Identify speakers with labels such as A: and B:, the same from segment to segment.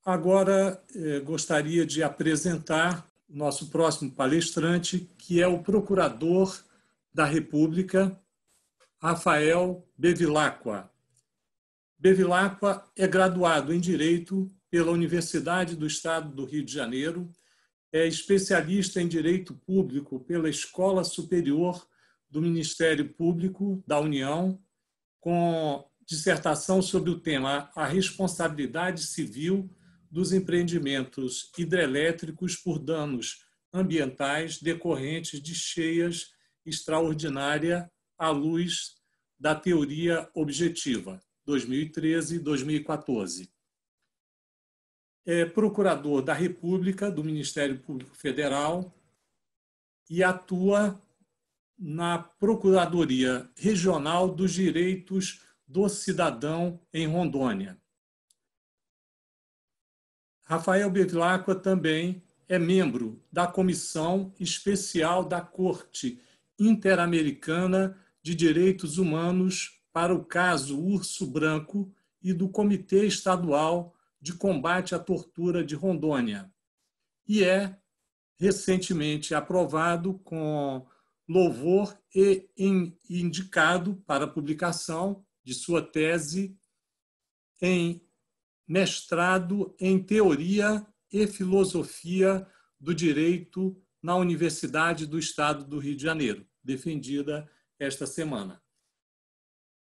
A: Agora, gostaria de apresentar nosso próximo palestrante, que é o Procurador da República, Rafael Bevilacqua. Bevilacqua é graduado em Direito pela Universidade do Estado do Rio de Janeiro, é especialista em Direito Público pela Escola Superior do Ministério Público da União, com dissertação sobre o tema A Responsabilidade Civil dos Empreendimentos Hidrelétricos por Danos Ambientais Decorrentes de Cheias Extraordinária à Luz da Teoria Objetiva, 2013-2014. É procurador da República, do Ministério Público Federal, e atua na Procuradoria Regional dos Direitos do Cidadão em Rondônia. Rafael Bevilacqua também é membro da Comissão Especial da Corte Interamericana de Direitos Humanos para o caso Urso Branco e do Comitê Estadual de Combate à Tortura de Rondônia. E é recentemente aprovado com louvor e indicado para publicação de sua tese em mestrado em Teoria e Filosofia do Direito na Universidade do Estado do Rio de Janeiro, defendida esta semana.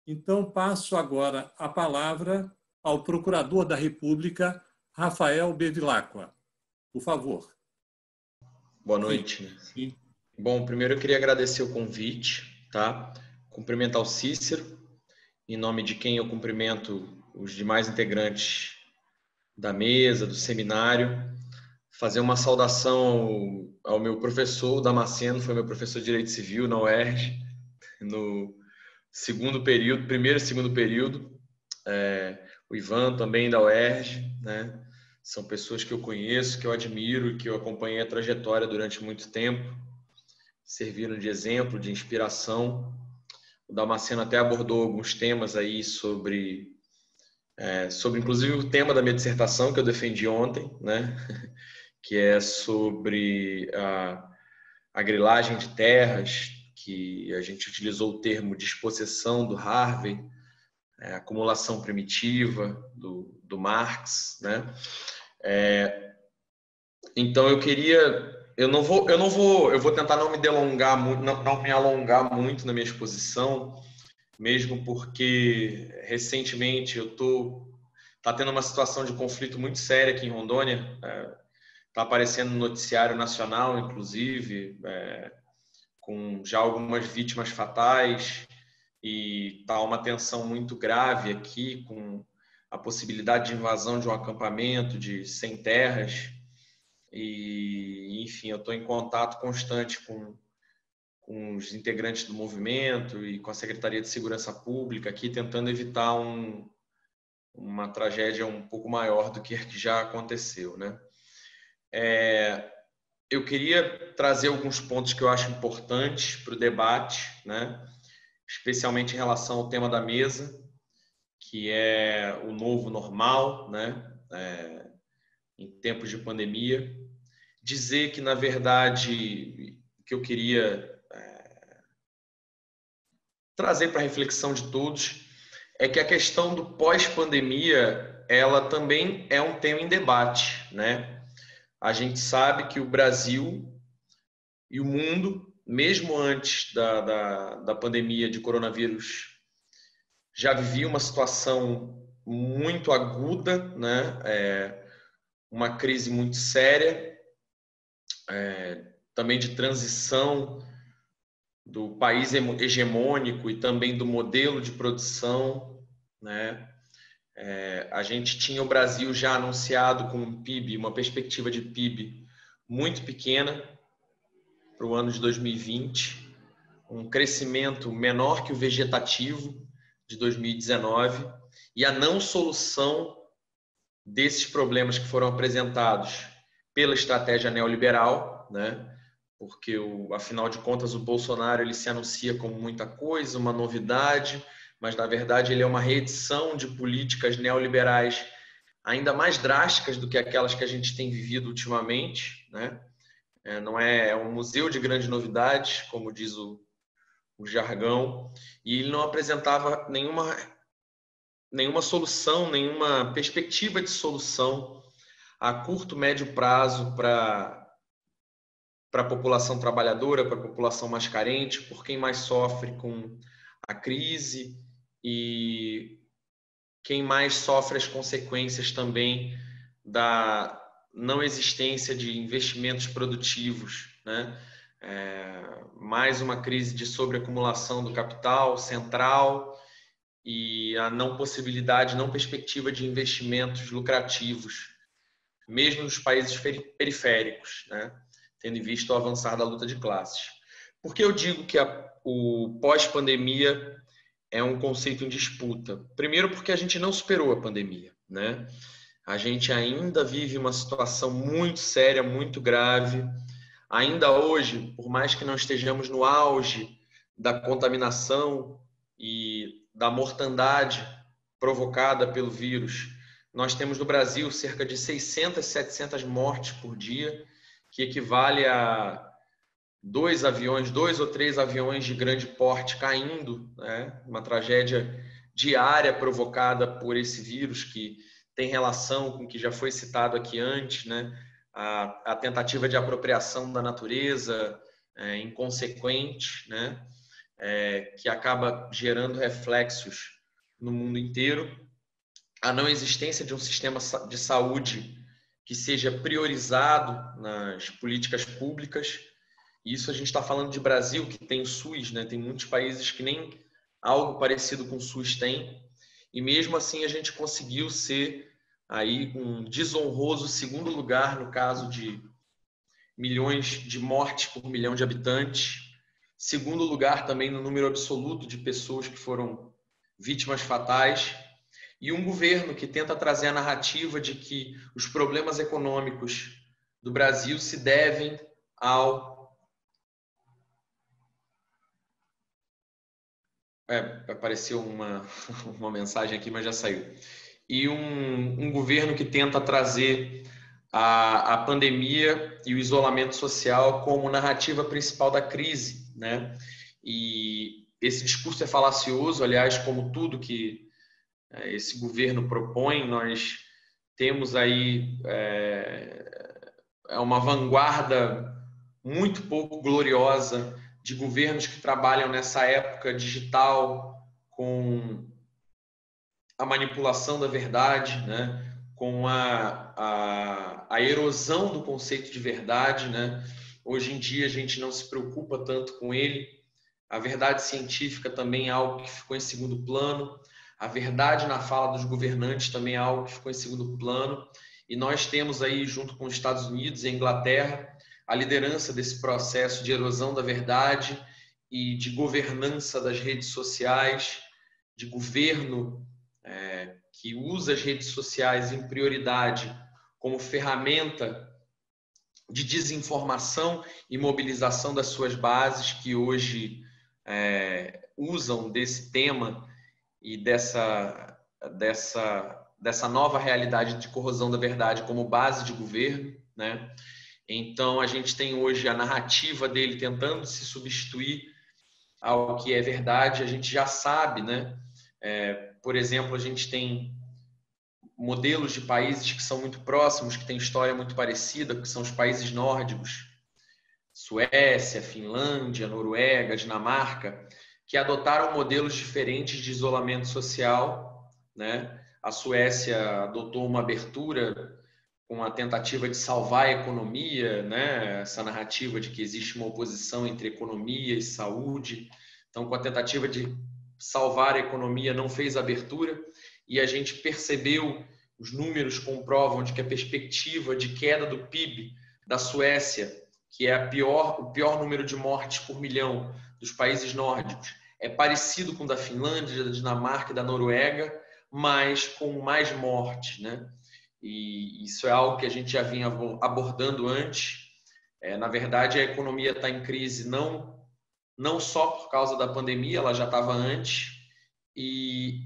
A: Então, passo agora a palavra ao Procurador da República, Rafael Bevilacqua. Por favor.
B: Boa noite. Sim. Bom, primeiro eu queria agradecer o convite, tá? Cumprimentar o Cícero, em nome de quem eu cumprimento os demais integrantes da mesa, do seminário, fazer uma saudação ao meu professor, o Damasceno, foi meu professor de Direito Civil na UERJ, no segundo período, primeiro e segundo período, o Ivan também da UERJ, né? São pessoas que eu conheço, que eu admiro, que eu acompanhei a trajetória durante muito tempo, serviram de exemplo, de inspiração. O Damasceno até abordou alguns temas aí sobre inclusive o tema da minha dissertação que eu defendi ontem, né? Que é sobre a grilagem de terras, que a gente utilizou o termo dispossessão do Harvey, acumulação primitiva do Marx, né? Então eu vou tentar não me delongar muito, não me alongar muito na minha exposição, mesmo porque recentemente tá tendo uma situação de conflito muito séria aqui em Rondônia, tá aparecendo no noticiário nacional, inclusive, com já algumas vítimas fatais, e tá uma tensão muito grave aqui, com a possibilidade de invasão de um acampamento de sem terras, e enfim, eu estou em contato constante com os integrantes do movimento e com a Secretaria de Segurança Pública aqui, tentando evitar uma tragédia um pouco maior do que a que já aconteceu, né? Eu queria trazer alguns pontos que eu acho importantes para o debate, né? Especialmente em relação ao tema da mesa, que é o novo normal, né? Em tempos de pandemia. Dizer que, na verdade, o que eu queria trazer para a reflexão de todos é que a questão do pós-pandemia, ela também é um tema em debate, né? A gente sabe que o Brasil e o mundo, mesmo antes da pandemia de coronavírus, já vivia uma situação muito aguda, né? Uma crise muito séria, também de transição do país hegemônico e também do modelo de produção, né? A gente tinha o Brasil já anunciado com um PIB, uma perspectiva de PIB muito pequena para o ano de 2020, um crescimento menor que o vegetativo de 2019, e a não solução desses problemas que foram apresentados pela estratégia neoliberal, né? Porque, afinal de contas, o Bolsonaro ele se anuncia como muita coisa, uma novidade, mas, na verdade, ele é uma reedição de políticas neoliberais ainda mais drásticas do que aquelas que a gente tem vivido ultimamente, né? Não é um museu de grandes novidades, como diz o jargão, e ele não apresentava nenhuma solução, nenhuma perspectiva de solução a curto, médio prazo para a população trabalhadora, para a população mais carente, por quem mais sofre com a crise e quem mais sofre as consequências também da não existência de investimentos produtivos, né? Mais uma crise de sobreacumulação do capital central e a não possibilidade, não perspectiva de investimentos lucrativos, mesmo nos países periféricos, né? Tendo em vista o avançar da luta de classes. Por que eu digo que o pós-pandemia é um conceito em disputa? Primeiro, porque a gente não superou a pandemia, né? A gente ainda vive uma situação muito séria, muito grave. Ainda hoje, por mais que não estejamos no auge da contaminação e da mortandade provocada pelo vírus, nós temos no Brasil cerca de 600, 700 mortes por dia, que equivale a 2 ou 3 aviões de grande porte caindo, né? Uma tragédia diária provocada por esse vírus que tem relação com o que já foi citado aqui antes, né? A tentativa de apropriação da natureza inconsequente, né? Que acaba gerando reflexos no mundo inteiro. A não existência de um sistema de saúde que seja priorizado nas políticas públicas. Isso a gente está falando de Brasil, que tem o SUS, né? Tem muitos países que nem algo parecido com o SUS tem. E mesmo assim a gente conseguiu ser aí um desonroso segundo lugar no caso de milhões de mortes por milhão de habitantes. Segundo lugar também no número absoluto de pessoas que foram vítimas fatais. E um governo que tenta trazer a narrativa de que os problemas econômicos do Brasil se devem ao... apareceu uma mensagem aqui, mas já saiu. E um governo que tenta trazer a pandemia e o isolamento social como narrativa principal da crise, né? E esse discurso é falacioso, aliás, como tudo que esse governo propõe. Nós temos aí uma vanguarda muito pouco gloriosa de governos que trabalham nessa época digital com a manipulação da verdade, né? Com a erosão do conceito de verdade, né? Hoje em dia a gente não se preocupa tanto com ele. A verdade científica também é algo que ficou em segundo plano. A verdade na fala dos governantes também é algo que ficou em segundo plano. E nós temos aí, junto com os Estados Unidos e a Inglaterra, a liderança desse processo de erosão da verdade e de governança das redes sociais, de governo que usa as redes sociais em prioridade como ferramenta de desinformação e mobilização das suas bases, que hoje usam desse tema e dessa nova realidade de corrosão da verdade como base de governo, né? Então, a gente tem hoje a narrativa dele tentando se substituir ao que é verdade. A gente já sabe, né? Por exemplo, a gente tem modelos de países que são muito próximos, que têm história muito parecida, que são os países nórdicos, Suécia, Finlândia, Noruega, Dinamarca, que adotaram modelos diferentes de isolamento social, né? A Suécia adotou uma abertura com a tentativa de salvar a economia, né? Essa narrativa de que existe uma oposição entre economia e saúde. Então, com a tentativa de salvar a economia, não fez abertura, e a gente percebeu, os números comprovam de que a perspectiva de queda do PIB da Suécia, que é o pior número de mortes por milhão dos países nórdicos, é parecido com o da Finlândia, da Dinamarca e da Noruega, mas com mais mortes, né? E isso é algo que a gente já vinha abordando antes. Na verdade, a economia está em crise não só por causa da pandemia, ela já estava antes, e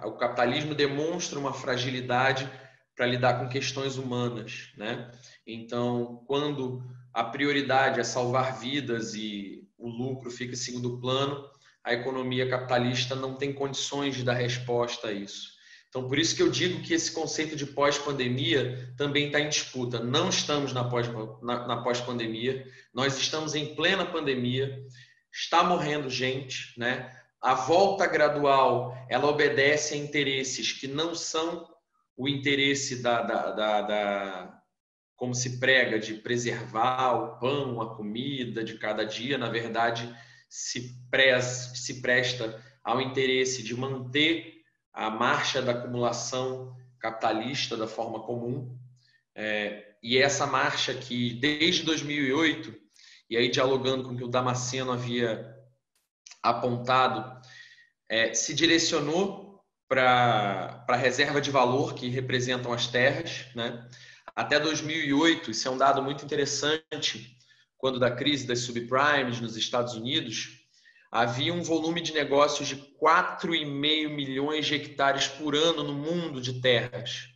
B: o capitalismo demonstra uma fragilidade para lidar com questões humanas, né? Então, quando a prioridade é salvar vidas e o lucro fica em segundo plano, a economia capitalista não tem condições de dar resposta a isso. Então, por isso que eu digo que esse conceito de pós-pandemia também está em disputa. Não estamos na pós-pandemia, nós estamos em plena pandemia, está morrendo gente, né? A volta gradual, ela obedece a interesses que não são o interesse como se prega, de preservar o pão, a comida de cada dia. Na verdade, se presta ao interesse de manter a marcha da acumulação capitalista da forma comum. E essa marcha que, desde 2008, e aí dialogando com o que o Damasceno havia apontado, se direcionou para a reserva de valor que representam as terras, né? Até 2008, isso é um dado muito interessante, quando da crise das subprimes nos Estados Unidos, havia um volume de negócios de 4,5 milhões de hectares por ano no mundo de terras.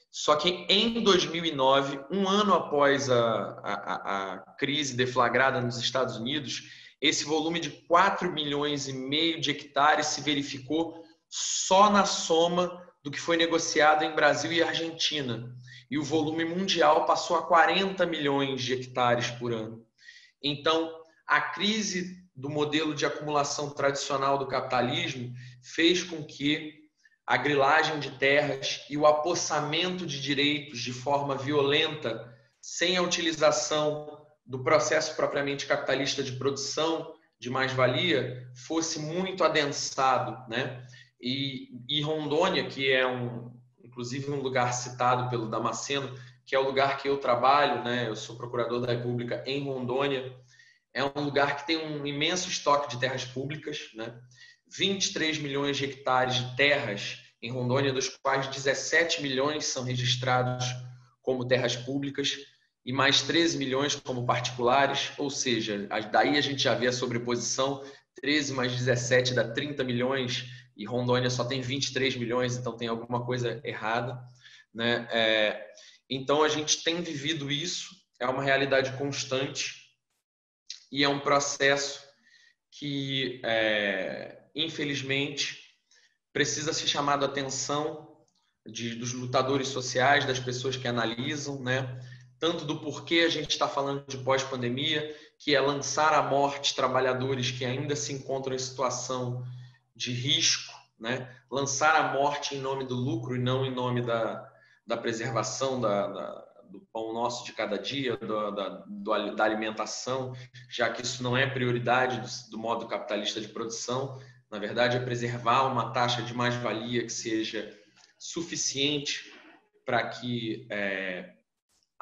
B: Só que em 2009, um ano após a crise deflagrada nos Estados Unidos, esse volume de 4,5 milhões de hectares se verificou só na soma do que foi negociado em Brasil e Argentina. E o volume mundial passou a 40 milhões de hectares por ano. Então, a crise do modelo de acumulação tradicional do capitalismo fez com que a grilagem de terras e o apossamento de direitos de forma violenta, sem a utilização do processo propriamente capitalista de produção de mais-valia, fosse muito adensado, né? E Rondônia, que é inclusive um lugar citado pelo Damasceno, que é o lugar que eu trabalho, né? Eu sou procurador da República em Rondônia, é um lugar que tem um imenso estoque de terras públicas, né? 23 milhões de hectares de terras em Rondônia, dos quais 17 milhões são registrados como terras públicas e mais 13 milhões como particulares, ou seja, daí a gente já vê a sobreposição, 13 mais 17 dá 30 milhões e Rondônia só tem 23 milhões, então tem alguma coisa errada, né? Então a gente tem vivido isso, é uma realidade constante e é um processo que, infelizmente, precisa ser chamado a atenção dos lutadores sociais, das pessoas que analisam, né? Tanto do porquê a gente está falando de pós-pandemia, que é lançar à morte trabalhadores que ainda se encontram em situação de risco, né? Lançar à morte em nome do lucro e não em nome da preservação do pão nosso de cada dia, da alimentação, já que isso não é prioridade do modo capitalista de produção. Na verdade, é preservar uma taxa de mais-valia que seja suficiente para que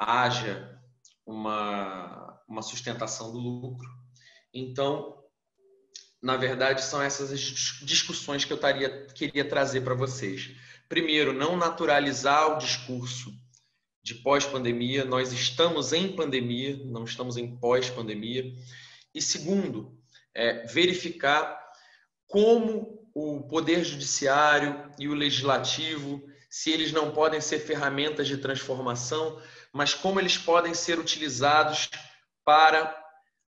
B: haja uma sustentação do lucro. Então, na verdade, são essas as discussões que eu queria trazer para vocês. Primeiro, não naturalizar o discurso de pós-pandemia. Nós estamos em pandemia, não estamos em pós-pandemia. E segundo, verificar como o Poder Judiciário e o Legislativo, se eles não podem ser ferramentas de transformação, mas como eles podem ser utilizados para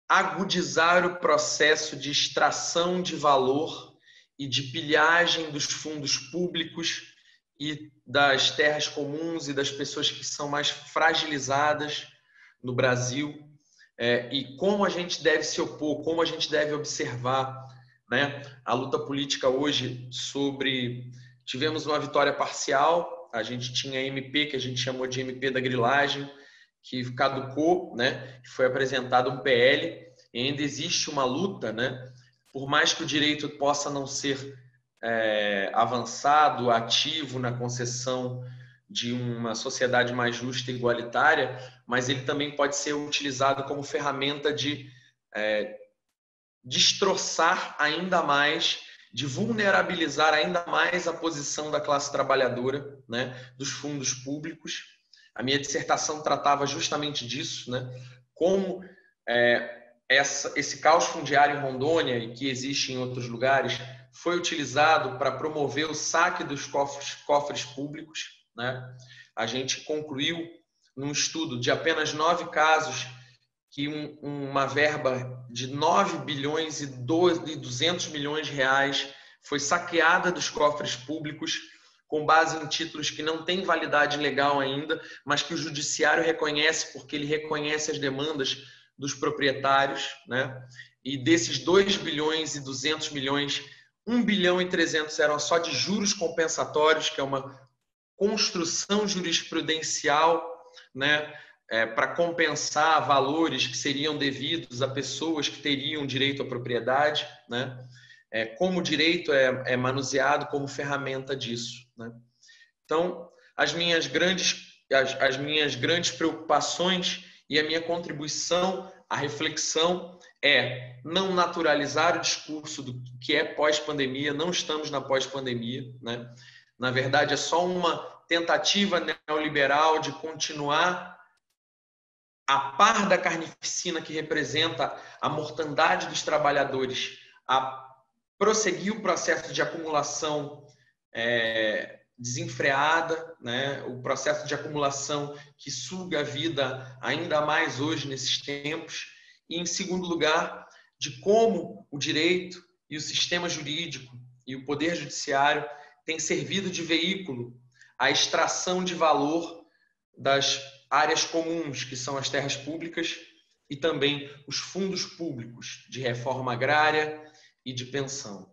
B: agudizar o processo de extração de valor e de pilhagem dos fundos públicos e das terras comuns e das pessoas que são mais fragilizadas no Brasil, e como a gente deve se opor, como a gente deve observar, né, a luta política hoje tivemos uma vitória parcial, a gente tinha a MP, que a gente chamou de MP da grilagem, que caducou, né, foi apresentado um PL, e ainda existe uma luta, né, por mais que o direito possa não ser avançado, ativo na concessão de uma sociedade mais justa e igualitária, mas ele também pode ser utilizado como ferramenta de destroçar ainda mais, de vulnerabilizar ainda mais a posição da classe trabalhadora, né, dos fundos públicos. A minha dissertação tratava justamente disso, né, como esse caos fundiário em Rondônia, e que existe em outros lugares, foi utilizado para promover o saque dos cofres públicos, né? A gente concluiu num estudo de apenas 9 casos que uma verba de 9 bilhões e 200 milhões de reais foi saqueada dos cofres públicos com base em títulos que não têm validade legal ainda, mas que o judiciário reconhece porque ele reconhece as demandas dos proprietários, né? E desses 2 bilhões e 200 milhões, 1 bilhão e 300 eram só de juros compensatórios, que é uma construção jurisprudencial, né? Para compensar valores que seriam devidos a pessoas que teriam direito à propriedade, né? Como o direito é manuseado como ferramenta disso, né? Então, as minhas grandes preocupações e a minha contribuição à reflexão é não naturalizar o discurso do que é pós-pandemia. Não estamos na pós-pandemia, né? Na verdade, é só uma tentativa neoliberal de continuar a par da carnificina que representa a mortandade dos trabalhadores, a prosseguir o processo de acumulação desenfreada, né? O processo de acumulação que suga a vida ainda mais hoje nesses tempos. E, em segundo lugar, de como o direito e o sistema jurídico e o poder judiciário têm servido de veículo à extração de valor das áreas comuns, que são as terras públicas, e também os fundos públicos de reforma agrária e de pensão.